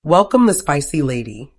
Welcome the spicy lady.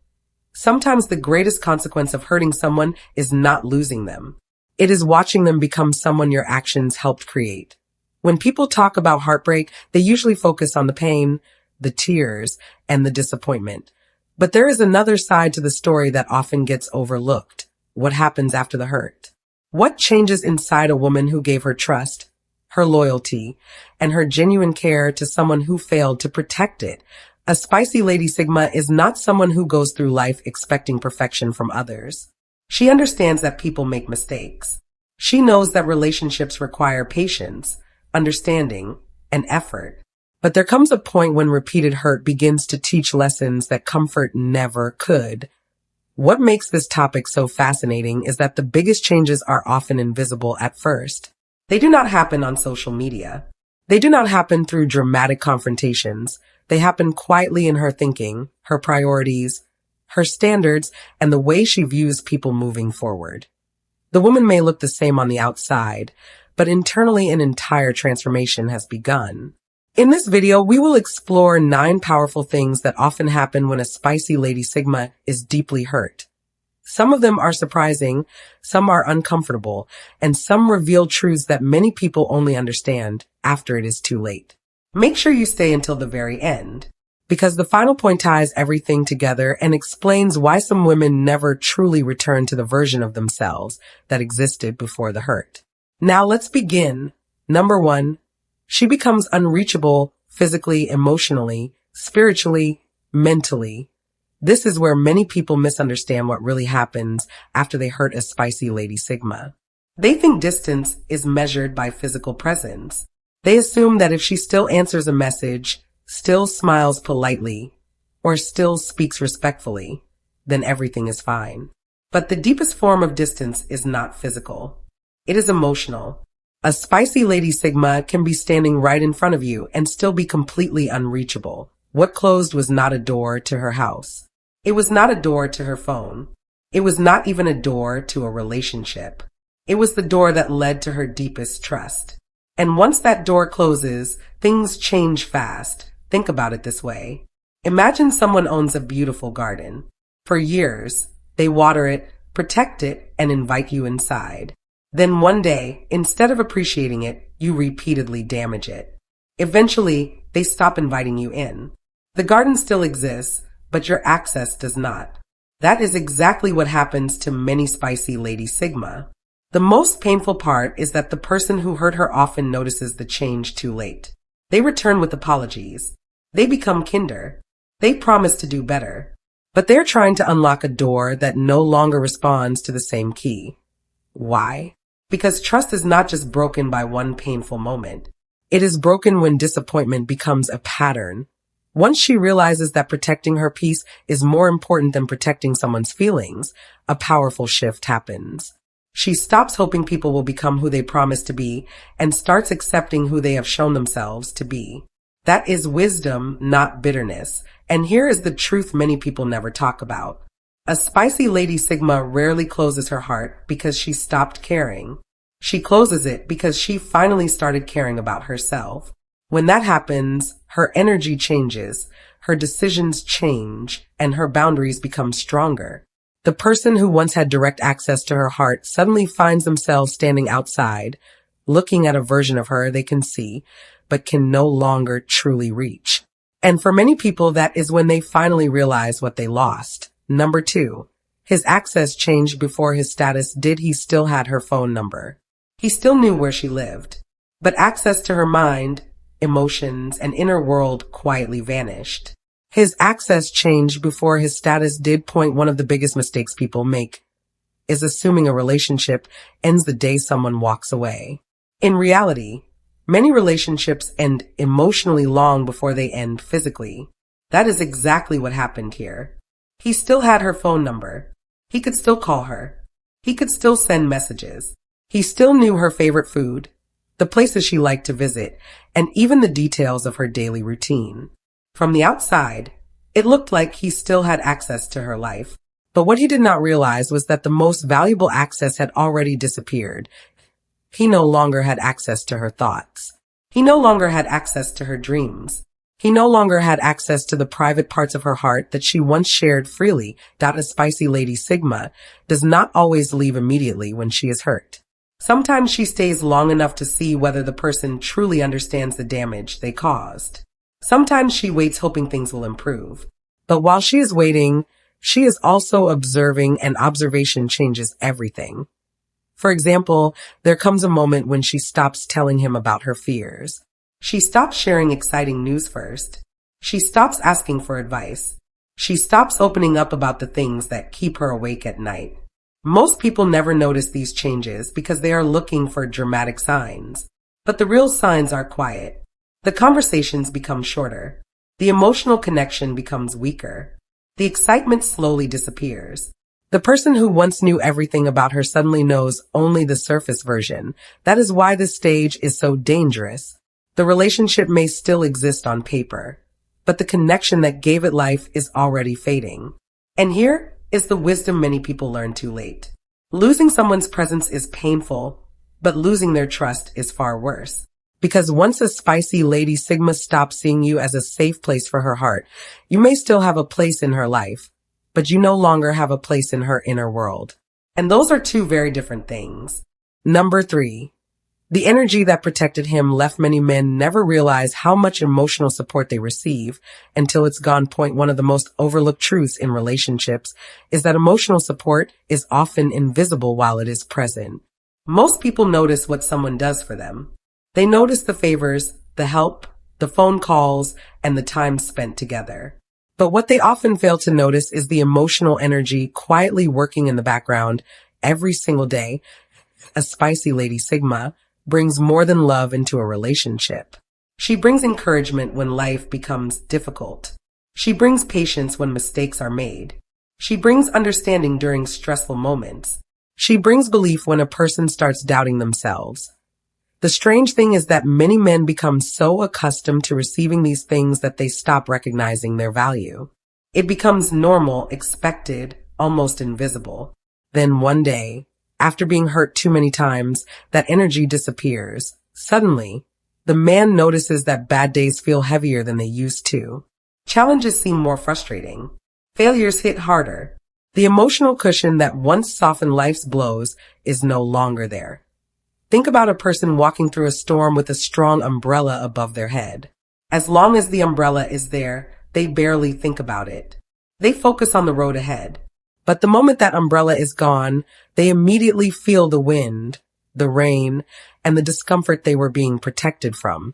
Sometimes the greatest consequence of hurting someone is not losing them. It is watching them become someone your actions helped create. When people talk about heartbreak, they usually focus on the pain, the tears, and the disappointment. But there is another side to the story that often gets overlooked. What happens after the hurt? What changes inside a woman who gave her trust, her loyalty, and her genuine care to someone who failed to protect it? A spicy Lady Sigma is not someone who goes through life expecting perfection from others. She understands that people make mistakes. She knows that relationships require patience, understanding, and effort. But there comes a point when repeated hurt begins to teach lessons that comfort never could. What makes this topic so fascinating is that the biggest changes are often invisible at first. They do not happen on social media. They do not happen through dramatic confrontations. They happen quietly in her thinking, her priorities, her standards, and the way she views people moving forward. The woman may look the same on the outside, but internally an entire transformation has begun. In this video, we will explore 9 powerful things that often happen when a spicy Lady Sigma is deeply hurt. Some of them are surprising, some are uncomfortable, and some reveal truths that many people only understand after it is too late. Make sure you stay until the very end, because the final point ties everything together and explains why some women never truly return to the version of themselves that existed before the hurt. Now let's begin. Number 1, she becomes unreachable physically, emotionally, spiritually, mentally. This is where many people misunderstand what really happens after they hurt a spicy Lady Sigma. They think distance is measured by physical presence. They assume that if she still answers a message, still smiles politely, or still speaks respectfully, then everything is fine. But the deepest form of distance is not physical. It is emotional. A spicy Lady Sigma can be standing right in front of you and still be completely unreachable. What closed was not a door to her house. It was not a door to her phone. It was not even a door to a relationship. It was the door that led to her deepest trust. And once that door closes, things change fast. Think about it this way. Imagine someone owns a beautiful garden. For years, they water it, protect it, and invite you inside. Then one day, instead of appreciating it, you repeatedly damage it. Eventually, they stop inviting you in. The garden still exists, but your access does not. That is exactly what happens to many spicy Lady Sigma. The most painful part is that the person who hurt her often notices the change too late. They return with apologies. They become kinder. They promise to do better. But they're trying to unlock a door that no longer responds to the same key. Why? Because trust is not just broken by one painful moment. It is broken when disappointment becomes a pattern. Once she realizes that protecting her peace is more important than protecting someone's feelings, a powerful shift happens. She stops hoping people will become who they promise to be and starts accepting who they have shown themselves to be. That is wisdom, not bitterness. And here is the truth many people never talk about. A spicy Lady Sigma rarely closes her heart because she stopped caring. She closes it because she finally started caring about herself. When that happens, her energy changes, her decisions change, and her boundaries become stronger. The person who once had direct access to her heart suddenly finds themselves standing outside, looking at a version of her they can see, but can no longer truly reach. And for many people, that is when they finally realize what they lost. Number 2, his access changed before his status did. He still had her phone number. He still knew where she lived. But access to her mind, emotions, and inner world quietly vanished. His access changed before his status did. One of the biggest mistakes people make is assuming a relationship ends the day someone walks away. In reality, many relationships end emotionally long before they end physically. That is exactly what happened here. He still had her phone number. He could still call her. He could still send messages. He still knew her favorite food, the places she liked to visit, and even the details of her daily routine. From the outside, it looked like he still had access to her life. But what he did not realize was that the most valuable access had already disappeared. He no longer had access to her thoughts. He no longer had access to her dreams. He no longer had access to the private parts of her heart that she once shared freely. A spicy lady Sigma does not always leave immediately when she is hurt. Sometimes she stays long enough to see whether the person truly understands the damage they caused. Sometimes she waits hoping things will improve. But while she is waiting, she is also observing, and observation changes everything. For example, there comes a moment when she stops telling him about her fears. She stops sharing exciting news first. She stops asking for advice. She stops opening up about the things that keep her awake at night. Most people never notice these changes because they are looking for dramatic signs. But the real signs are quiet. The conversations become shorter. The emotional connection becomes weaker. The excitement slowly disappears. The person who once knew everything about her suddenly knows only the surface version. That is why this stage is so dangerous. The relationship may still exist on paper, but the connection that gave it life is already fading. And here is the wisdom many people learn too late. Losing someone's presence is painful, but losing their trust is far worse. Because once a spicy lady Sigma stops seeing you as a safe place for her heart, you may still have a place in her life, but you no longer have a place in her inner world. And those are two very different things. Number 3. The energy that protected him left. Many men never realize how much emotional support they receive until it's gone. One of the most overlooked truths in relationships is that emotional support is often invisible while it is present. Most people notice what someone does for them. They notice the favors, the help, the phone calls, and the time spent together. But what they often fail to notice is the emotional energy quietly working in the background every single day. A spicy lady Sigma brings more than love into a relationship. She brings encouragement when life becomes difficult. She brings patience when mistakes are made. She brings understanding during stressful moments. She brings belief when a person starts doubting themselves. The strange thing is that many men become so accustomed to receiving these things that they stop recognizing their value. It becomes normal, expected, almost invisible. Then one day, after being hurt too many times, that energy disappears. Suddenly, the man notices that bad days feel heavier than they used to. Challenges seem more frustrating. Failures hit harder. The emotional cushion that once softened life's blows is no longer there. Think about a person walking through a storm with a strong umbrella above their head. As long as the umbrella is there, they barely think about it. They focus on the road ahead. But the moment that umbrella is gone, they immediately feel the wind, the rain, and the discomfort they were being protected from.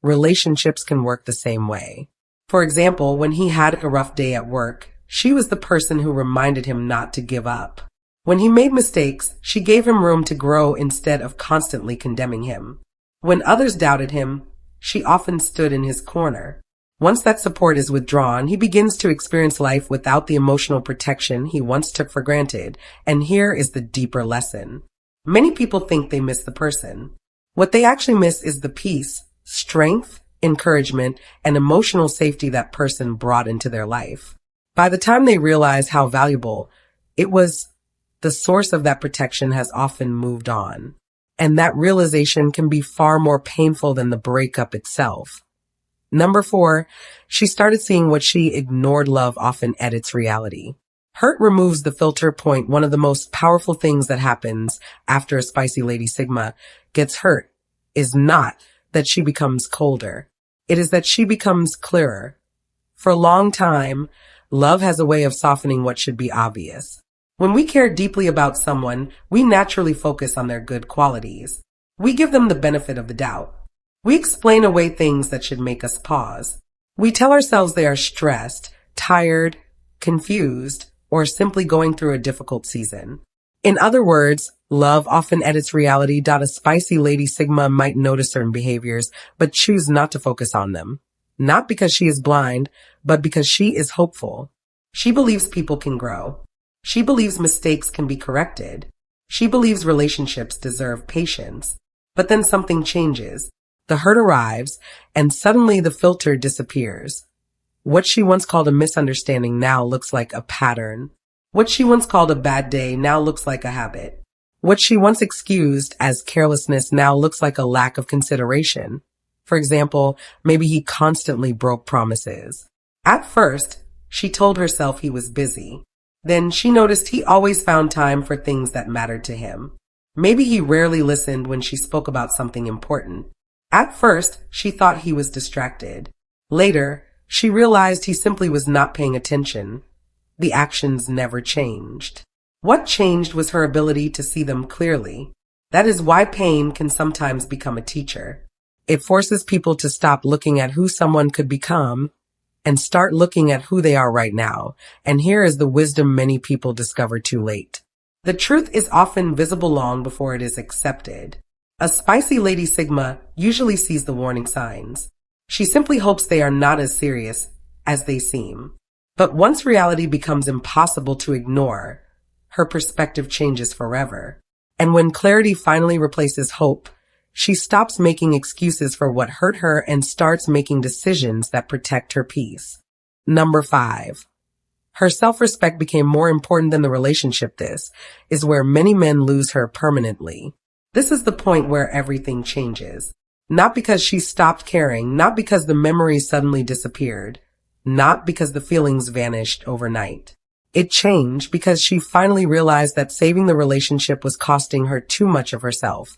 Relationships can work the same way. For example, when he had a rough day at work, she was the person who reminded him not to give up. When he made mistakes, she gave him room to grow instead of constantly condemning him. When others doubted him, she often stood in his corner. Once that support is withdrawn, he begins to experience life without the emotional protection he once took for granted. And here is the deeper lesson. Many people think they miss the person. What they actually miss is the peace, strength, encouragement, and emotional safety that person brought into their life. By the time they realize how valuable it was, the source of that protection has often moved on. And that realization can be far more painful than the breakup itself. Number 4, she started seeing what she ignored. Love often edits reality. Hurt removes the filter. One of the most powerful things that happens after a spicy lady Sigma gets hurt is not that she becomes colder. It is that she becomes clearer. For a long time, love has a way of softening what should be obvious. When we care deeply about someone, we naturally focus on their good qualities. We give them the benefit of the doubt. We explain away things that should make us pause. We tell ourselves they are stressed, tired, confused, or simply going through a difficult season. In other words, love often edits reality. A spicy lady Sigma might notice certain behaviors, but choose not to focus on them. Not because she is blind, but because she is hopeful. She believes people can grow. She believes mistakes can be corrected. She believes relationships deserve patience. But then something changes. The hurt arrives, and suddenly the filter disappears. What she once called a misunderstanding now looks like a pattern. What she once called a bad day now looks like a habit. What she once excused as carelessness now looks like a lack of consideration. For example, maybe he constantly broke promises. At first, she told herself he was busy. Then she noticed he always found time for things that mattered to him. Maybe he rarely listened when she spoke about something important. At first, she thought he was distracted. Later, she realized he simply was not paying attention. The actions never changed. What changed was her ability to see them clearly. That is why pain can sometimes become a teacher. It forces people to stop looking at who someone could become and start looking at who they are right now. And here is the wisdom many people discover too late. The truth is often visible long before it is accepted. A spicy Lady Sigma usually sees the warning signs. She simply hopes they are not as serious as they seem. But once reality becomes impossible to ignore, her perspective changes forever. And when clarity finally replaces hope, she stops making excuses for what hurt her and starts making decisions that protect her peace. Number 5. Her self-respect became more important than the relationship. This is where many men lose her permanently. This is the point where everything changes. Not because she stopped caring, not because the memories suddenly disappeared, not because the feelings vanished overnight. It changed because she finally realized that saving the relationship was costing her too much of herself.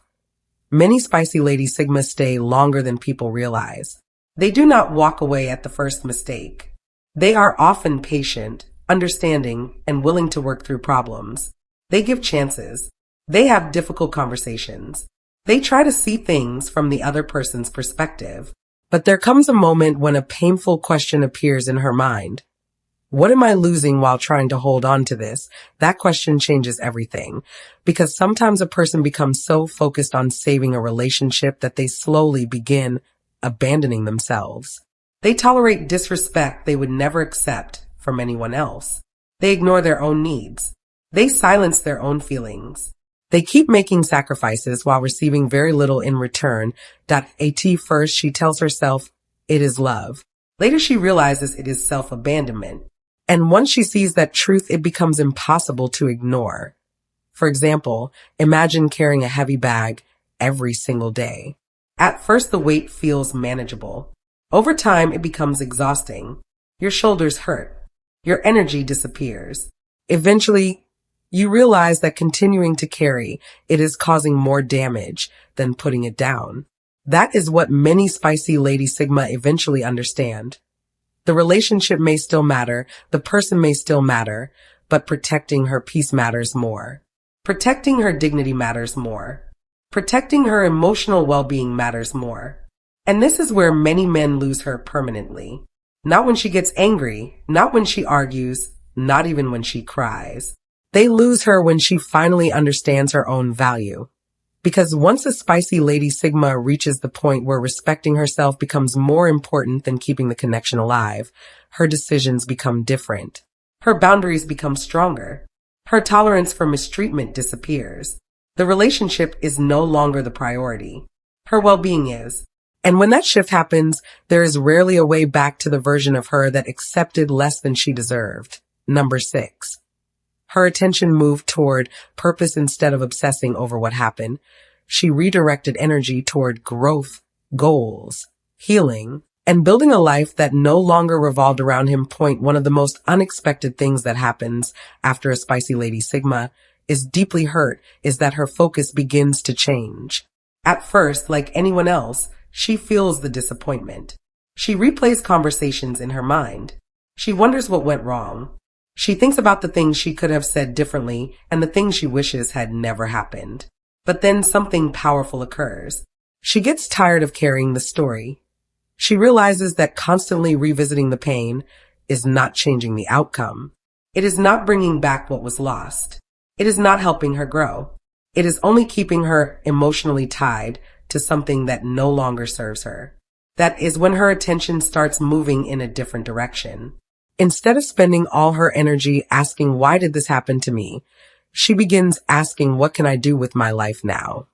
Many spicy Lady Sigma stay longer than people realize. They do not walk away at the first mistake. They are often patient, understanding, and willing to work through problems. They give chances. They have difficult conversations. They try to see things from the other person's perspective. But there comes a moment when a painful question appears in her mind. What am I losing while trying to hold on to this? That question changes everything, because sometimes a person becomes so focused on saving a relationship that they slowly begin abandoning themselves. They tolerate disrespect they would never accept from anyone else. They ignore their own needs. They silence their own feelings. They keep making sacrifices while receiving very little in return. At first, she tells herself it is love. Later, she realizes it is self-abandonment. And once she sees that truth, it becomes impossible to ignore. For example, imagine carrying a heavy bag every single day. At first, the weight feels manageable. Over time, it becomes exhausting. Your shoulders hurt. Your energy disappears. Eventually, you realize that continuing to carry it is causing more damage than putting it down. That is what many spicy Lady Sigma eventually understand. The relationship may still matter, the person may still matter, but protecting her peace matters more. Protecting her dignity matters more. Protecting her emotional well-being matters more. And this is where many men lose her permanently. Not when she gets angry, not when she argues, not even when she cries. They lose her when she finally understands her own value. Because once a spicy Lady Sigma reaches the point where respecting herself becomes more important than keeping the connection alive, her decisions become different. Her boundaries become stronger. Her tolerance for mistreatment disappears. The relationship is no longer the priority. Her well-being is. And when that shift happens, there is rarely a way back to the version of her that accepted less than she deserved. Number 6. Her attention moved toward purpose instead of obsessing over what happened. She redirected energy toward growth, goals, healing, and building a life that no longer revolved around him. One of the most unexpected things that happens after a spicy Lady Sigma is deeply hurt is that her focus begins to change. At first, like anyone else, she feels the disappointment. She replays conversations in her mind. She wonders what went wrong. She thinks about the things she could have said differently and the things she wishes had never happened. But then something powerful occurs. She gets tired of carrying the story. She realizes that constantly revisiting the pain is not changing the outcome. It is not bringing back what was lost. It is not helping her grow. It is only keeping her emotionally tied to something that no longer serves her. That is when her attention starts moving in a different direction. Instead of spending all her energy asking, why did this happen to me? She begins asking, what can I do with my life now?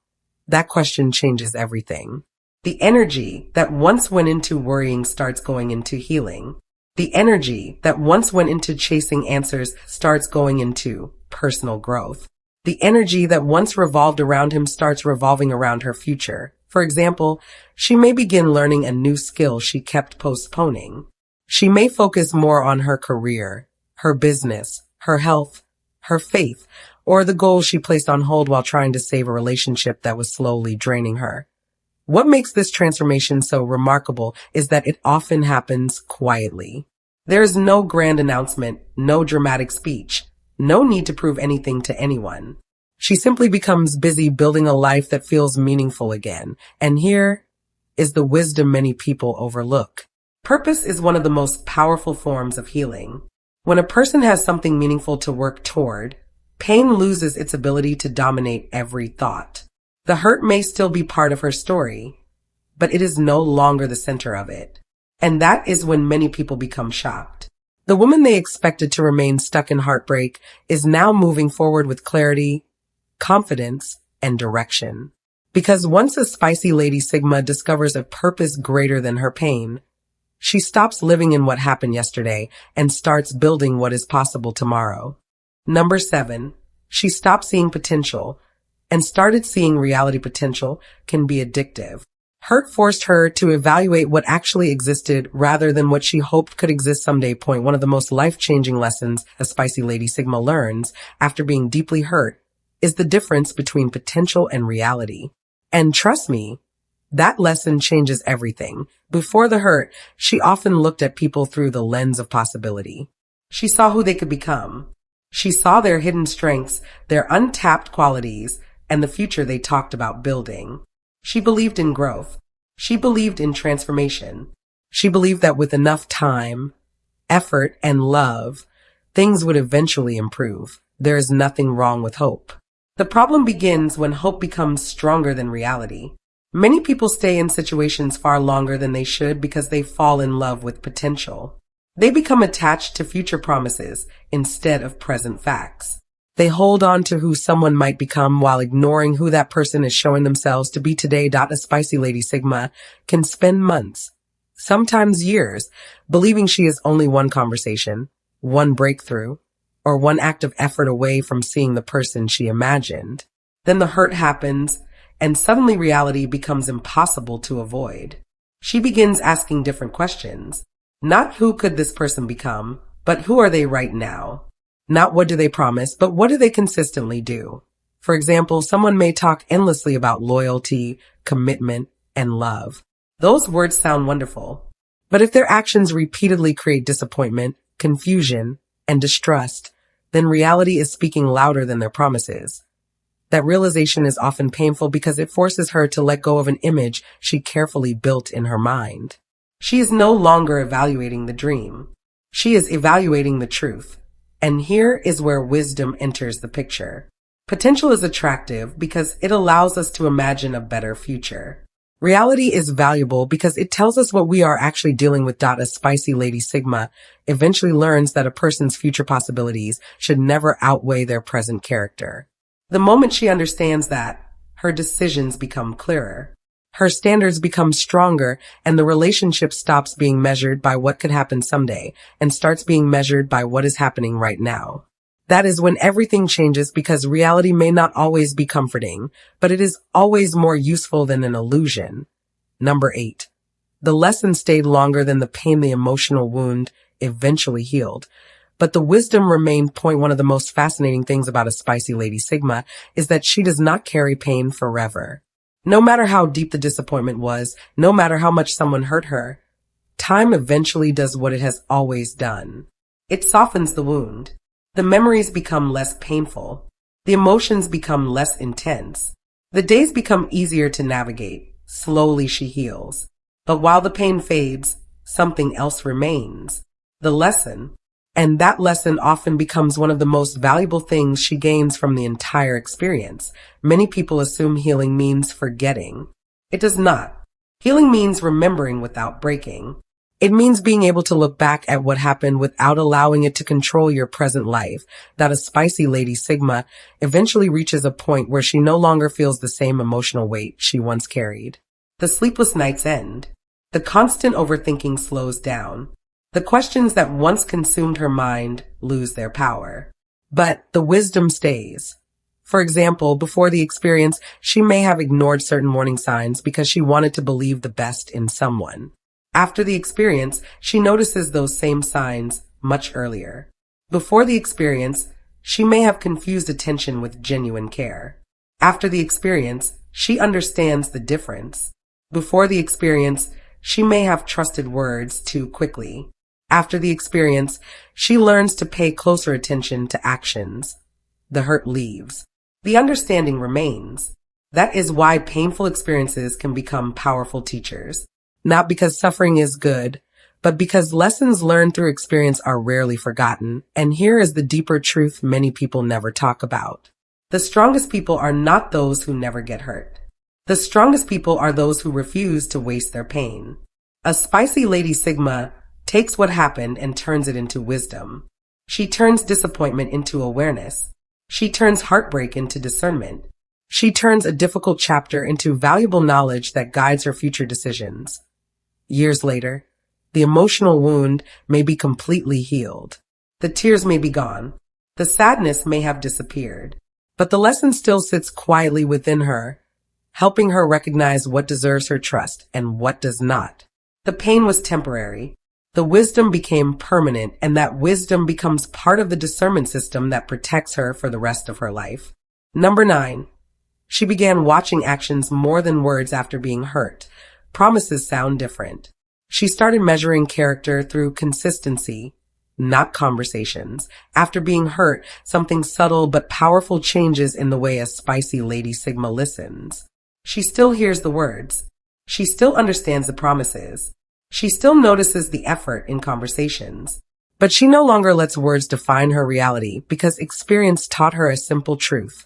That question changes everything. The energy that once went into worrying starts going into healing. The energy that once went into chasing answers starts going into personal growth. The energy that once revolved around him starts revolving around her future. For example, she may begin learning a new skill she kept postponing. She may focus more on her career, her business, her health, her faith, or the goals she placed on hold while trying to save a relationship that was slowly draining her. What makes this transformation so remarkable is that it often happens quietly. There is no grand announcement, no dramatic speech, no need to prove anything to anyone. She simply becomes busy building a life that feels meaningful again. And here is the wisdom many people overlook. Purpose is one of the most powerful forms of healing. When a person has something meaningful to work toward, pain loses its ability to dominate every thought. The hurt may still be part of her story, but it is no longer the center of it. And that is when many people become shocked. The woman they expected to remain stuck in heartbreak is now moving forward with clarity, confidence, and direction. Because once a spicy Lady Sigma discovers a purpose greater than her pain, she stops living in what happened yesterday and starts building what is possible tomorrow. Number 7, she stopped seeing potential and started seeing reality. Potential can be addictive. Hurt forced her to evaluate what actually existed rather than what she hoped could exist someday. One of the most life-changing lessons a spicy Lady Sigma learns after being deeply hurt is the difference between potential and reality. And trust me, that lesson changes everything. Before the hurt, she often looked at people through the lens of possibility. She saw who they could become. She saw their hidden strengths, their untapped qualities, and the future they talked about building. She believed in growth. She believed in transformation. She believed that with enough time, effort, and love, things would eventually improve. There is nothing wrong with hope. The problem begins when hope becomes stronger than reality. Many people stay in situations far longer than they should because they fall in love with potential. They become attached to future promises instead of present facts. They hold on to who someone might become while ignoring who that person is showing themselves to be today. A spicy Lady Sigma can spend months, sometimes years, believing she is only one conversation, one breakthrough, or one act of effort away from seeing the person she imagined. Then the hurt happens, and suddenly reality becomes impossible to avoid. She begins asking different questions. Not who could this person become, but who are they right now? Not what do they promise, but what do they consistently do? For example, someone may talk endlessly about loyalty, commitment, and love. Those words sound wonderful. But if their actions repeatedly create disappointment, confusion, and distrust, then reality is speaking louder than their promises. That realization is often painful because it forces her to let go of an image she carefully built in her mind. She is no longer evaluating the dream. She is evaluating the truth. And here is where wisdom enters the picture. Potential is attractive because it allows us to imagine a better future. Reality is valuable because it tells us what we are actually dealing with. A spicy Lady Sigma eventually learns that a person's future possibilities should never outweigh their present character. The moment she understands that, her decisions become clearer. Her standards become stronger, and the relationship stops being measured by what could happen someday and starts being measured by what is happening right now. That is when everything changes because reality may not always be comforting, but it is always more useful than an illusion. Number 8. The lesson stayed longer than the pain. The emotional wound eventually healed. But the wisdom remained. One of the most fascinating things about a spicy Lady Sigma is that she does not carry pain forever. No matter how deep the disappointment was, no matter how much someone hurt her, time eventually does what it has always done. It softens the wound. The memories become less painful. The emotions become less intense. The days become easier to navigate. Slowly she heals. But while the pain fades, something else remains. The lesson. And that lesson often becomes one of the most valuable things she gains from the entire experience. Many people assume healing means forgetting. It does not. Healing means remembering without breaking. It means being able to look back at what happened without allowing it to control your present life. That a spicy Lady Sigma eventually reaches a point where she no longer feels the same emotional weight she once carried. The sleepless nights end. The constant overthinking slows down. The questions that once consumed her mind lose their power. But the wisdom stays. For example, before the experience, she may have ignored certain warning signs because she wanted to believe the best in someone. After the experience, she notices those same signs much earlier. Before the experience, she may have confused attention with genuine care. After the experience, she understands the difference. Before the experience, she may have trusted words too quickly. After the experience, she learns to pay closer attention to actions. The hurt leaves. The understanding remains. That is why painful experiences can become powerful teachers. Not because suffering is good, but because lessons learned through experience are rarely forgotten. And here is the deeper truth many people never talk about. The strongest people are not those who never get hurt. The strongest people are those who refuse to waste their pain. A spicy Lady Sigma takes what happened and turns it into wisdom. She turns disappointment into awareness. She turns heartbreak into discernment. She turns a difficult chapter into valuable knowledge that guides her future decisions. Years later, the emotional wound may be completely healed. The tears may be gone. The sadness may have disappeared. But the lesson still sits quietly within her, helping her recognize what deserves her trust and what does not. The pain was temporary. The wisdom became permanent, and that wisdom becomes part of the discernment system that protects her for the rest of her life. Number 9. She began watching actions more than words after being hurt. Promises sound different. She started measuring character through consistency, not conversations. After being hurt, something subtle but powerful changes in the way a spicy Lady Sigma listens. She still hears the words. She still understands the promises. She still notices the effort in conversations. But she no longer lets words define her reality because experience taught her a simple truth.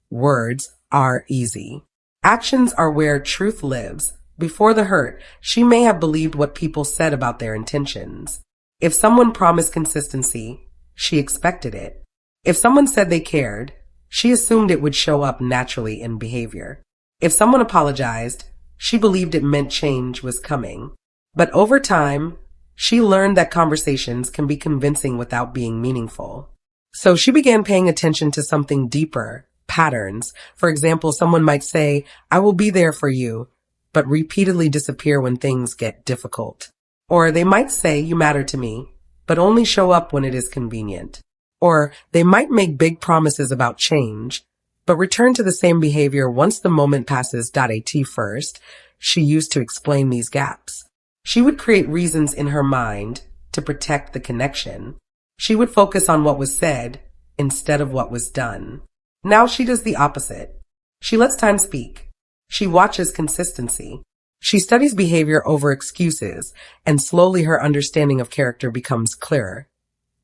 Words are easy. Actions are where truth lives. Before the hurt, she may have believed what people said about their intentions. If someone promised consistency, she expected it. If someone said they cared, she assumed it would show up naturally in behavior. If someone apologized, she believed it meant change was coming. But over time, she learned that conversations can be convincing without being meaningful. So she began paying attention to something deeper, patterns. For example, someone might say, "I will be there for you," but repeatedly disappear when things get difficult. Or they might say, "You matter to me," but only show up when it is convenient. Or they might make big promises about change, but return to the same behavior once the moment passes. At first, she used to explain these gaps. She would create reasons in her mind to protect the connection. She would focus on what was said instead of what was done. Now she does the opposite. She lets time speak. She watches consistency. She studies behavior over excuses, and slowly her understanding of character becomes clearer.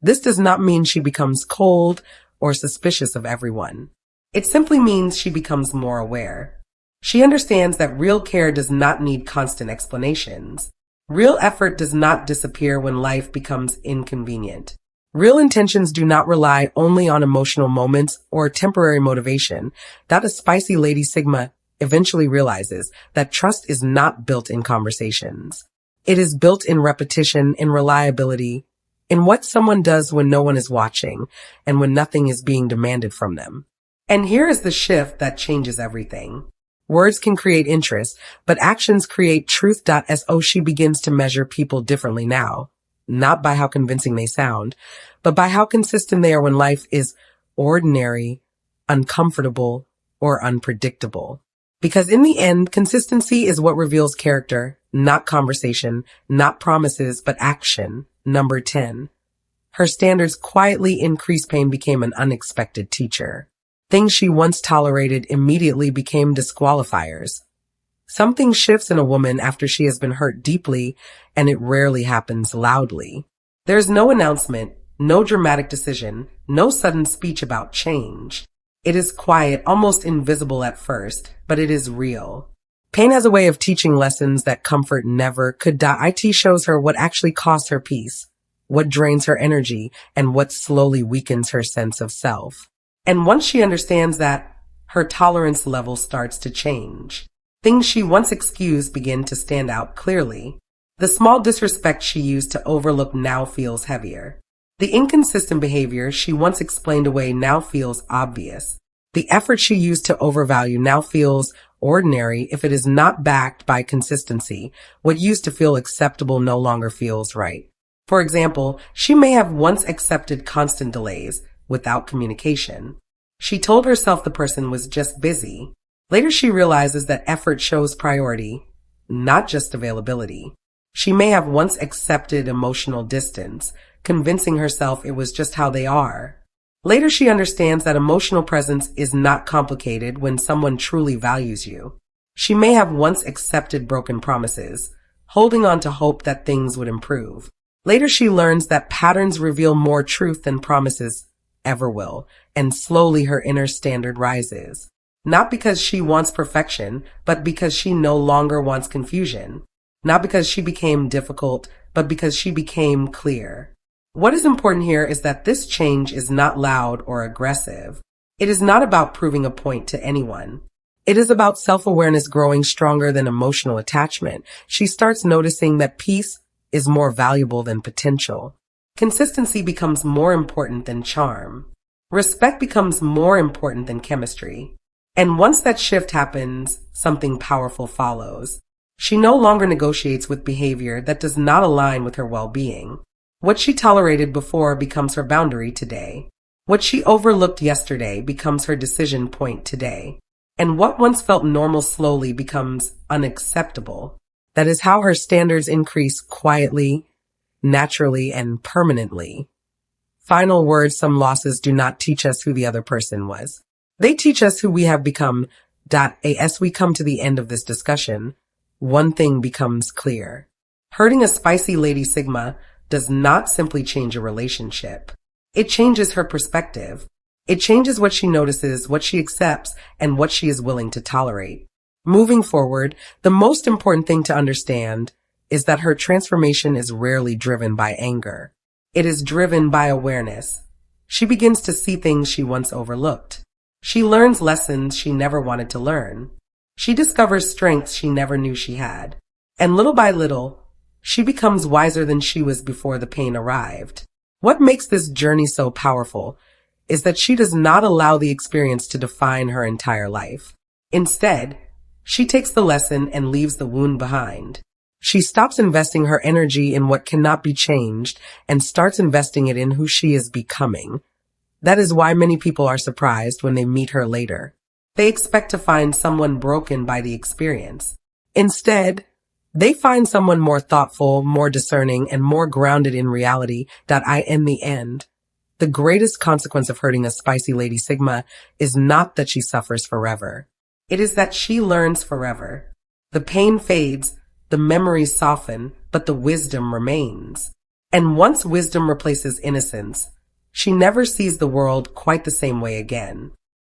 This does not mean she becomes cold or suspicious of everyone. It simply means she becomes more aware. She understands that real care does not need constant explanations. Real effort does not disappear when life becomes inconvenient. Real intentions do not rely only on emotional moments or temporary motivation. That a spicy Lady Sigma eventually realizes that trust is not built in conversations. It is built in repetition, in reliability, in what someone does when no one is watching and when nothing is being demanded from them. And here is the shift that changes everything. Words can create interest, but actions create truth. So she begins to measure people differently now, not by how convincing they sound, but by how consistent they are when life is ordinary, uncomfortable, or unpredictable. Because in the end, consistency is what reveals character, not conversation, not promises, but action. Number 10. Her standards quietly increased. Pain became an unexpected teacher. Things she once tolerated immediately became disqualifiers. Something shifts in a woman after she has been hurt deeply, and it rarely happens loudly. There's no announcement, no dramatic decision, no sudden speech about change. It is quiet, almost invisible at first, but it is real. Pain has a way of teaching lessons that comfort never could. It shows her what actually costs her peace, what drains her energy, and what slowly weakens her sense of self. And once she understands that, her tolerance level starts to change. Things she once excused begin to stand out clearly. The small disrespect she used to overlook now feels heavier. The inconsistent behavior she once explained away now feels obvious. The effort she used to overvalue now feels ordinary if it is not backed by consistency. What used to feel acceptable no longer feels right. For example, she may have once accepted constant delays without communication. She told herself the person was just busy. Later she realizes that effort shows priority, not just availability. She may have once accepted emotional distance, convincing herself it was just how they are. Later she understands that emotional presence is not complicated when someone truly values you. She may have once accepted broken promises, holding on to hope that things would improve. Later she learns that patterns reveal more truth than promises ever will, and slowly her inner standard rises. Not because she wants perfection, but because she no longer wants confusion. Not because she became difficult, but because she became clear. What is important here is that this change is not loud or aggressive. It is not about proving a point to anyone. It is about self-awareness growing stronger than emotional attachment. She starts noticing that peace is more valuable than potential. Consistency becomes more important than charm. Respect becomes more important than chemistry. And once that shift happens, something powerful follows. She no longer negotiates with behavior that does not align with her well-being. What she tolerated before becomes her boundary today. What she overlooked yesterday becomes her decision point today. And what once felt normal slowly becomes unacceptable. That is how her standards increase quietly, naturally, and permanently. Final words: some losses do not teach us who the other person was. They teach us who we have become. As we come to the end of this discussion, one thing becomes clear. Hurting a spicy Lady Sigma does not simply change a relationship. It changes her perspective. It changes what she notices, what she accepts, and what she is willing to tolerate. Moving forward, the most important thing to understand is that her transformation is rarely driven by anger. It is driven by awareness. She begins to see things she once overlooked. She learns lessons she never wanted to learn. She discovers strengths she never knew she had. And little by little, she becomes wiser than she was before the pain arrived. What makes this journey so powerful is that she does not allow the experience to define her entire life. Instead, she takes the lesson and leaves the wound behind. She stops investing her energy in what cannot be changed and starts investing it in who she is becoming. That is why many people are surprised when they meet her later. They expect to find someone broken by the experience. Instead, they find someone more thoughtful, more discerning, and more grounded in reality. In the end, the greatest consequence of hurting a spicy Lady Sigma is not that she suffers forever. It is that she learns forever. The pain fades, the memories soften, but the wisdom remains. And once wisdom replaces innocence, she never sees the world quite the same way again.